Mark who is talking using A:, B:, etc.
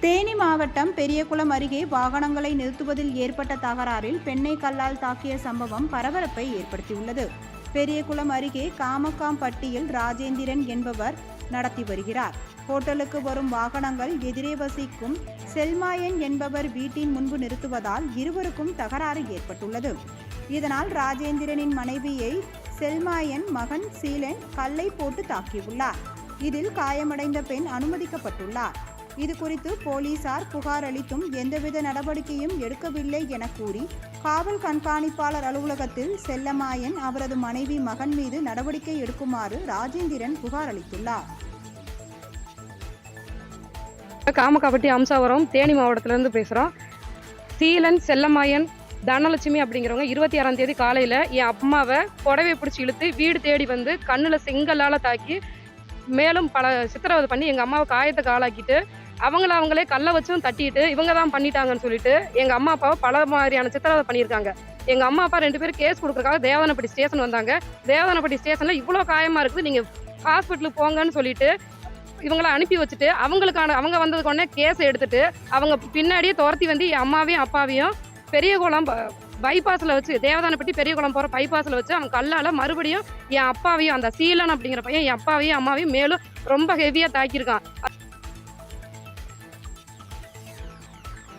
A: தேனி மாவட்டம் பெரியகுளம் அருகே வாகனங்களை நிறுத்துவதில் ஏற்பட்ட தகராறில் பெண்ணை கல்லால் தாக்கிய சம்பவம் பரபரப்பை ஏற்படுத்தியுள்ளது. பெரியகுளம் அருகே காமக்காம்பட்டியில் ராஜேந்திரன் என்பவர் நடத்தி வருகிறார். ஹோட்டலுக்கு வரும் வாகனங்கள் எதிரே வசிக்கும் செல்மாயன் என்பவர் வீட்டின் முன்பு நிறுத்துவதால் இருவருக்கும் தகராறு ஏற்பட்டுள்ளது. இதனால் ராஜேந்திரனின் மனைவியை செல்மாயன் மகன் சீலன் கல்லை போட்டு தாக்கியுள்ளார். இதில் காயமடைந்த பெண் அனுமதிக்கப்பட்டுள்ளார். இது குறித்து போலீசார் புகார் அளித்தும் எந்தவித நடவடிக்கையும் எடுக்கவில்லை என கூறி காவல் கண்காணிப்பாளர் அலுவலகத்தில் செல்லமாயன் அவரது மனைவி மகன் மீது நடவடிக்கை எடுக்குமாறு ராஜேந்திரன் புகார் அளித்துள்ளார்.
B: காமக்காம்பட்டி அம்சாவரம் தேனி மாவட்டத்திலேருந்து பேசுகிறோம். சீலன் செல்லமாயன் தனலட்சுமி அப்படிங்கிறவங்க 26ஆம் தேதி காலையில் என் அம்மாவை புடவை பிடிச்சி இழுத்து வீடு தேடி வந்து கண்ணில் செங்கல்லால் தாக்கி மேலும் பல சித்திரவதை பண்ணி எங்கள் அம்மாவை காயத்தை ஆளாக்கிட்டு அவங்களே கல்லை வச்சும் தட்டிட்டு இவங்க தான் பண்ணிட்டாங்கன்னு சொல்லிட்டு எங்கள் அம்மா அப்பாவை பல மாதிரியான சித்திரவதை பண்ணியிருக்காங்க. எங்கள் அம்மா அப்பா 2 பேரும் கேஸ் கொடுக்குறதுக்காக தேவதானப்பட்டி ஸ்டேஷன் வந்தாங்க. தேவதானப்பட்டி ஸ்டேஷனில் இவ்வளோ காயமாக இருக்குது, நீங்கள் ஹாஸ்பிட்டலுக்கு போங்கன்னு சொல்லிட்டு இவங்கள அனுப்பி வச்சுட்டு அவங்க வந்ததுக்கு உடனே கேஸை எடுத்துட்டு அவங்க பின்னாடியே துரத்தி வந்து என் அம்மாவையும் அப்பாவையும் பெரியகுளம் பைபாஸில் வச்சு தேவதானப்பட்டி பெரியகுளம் போகிற பைபாஸில் வச்சு அவங்க கல்லால் மறுபடியும் என் அப்பாவையும் அந்த சீலன் அப்படிங்கிற பையன் என் அப்பாவையும் அம்மாவையும் மேலும் ரொம்ப ஹெவியாக தாக்கியிருக்கான்.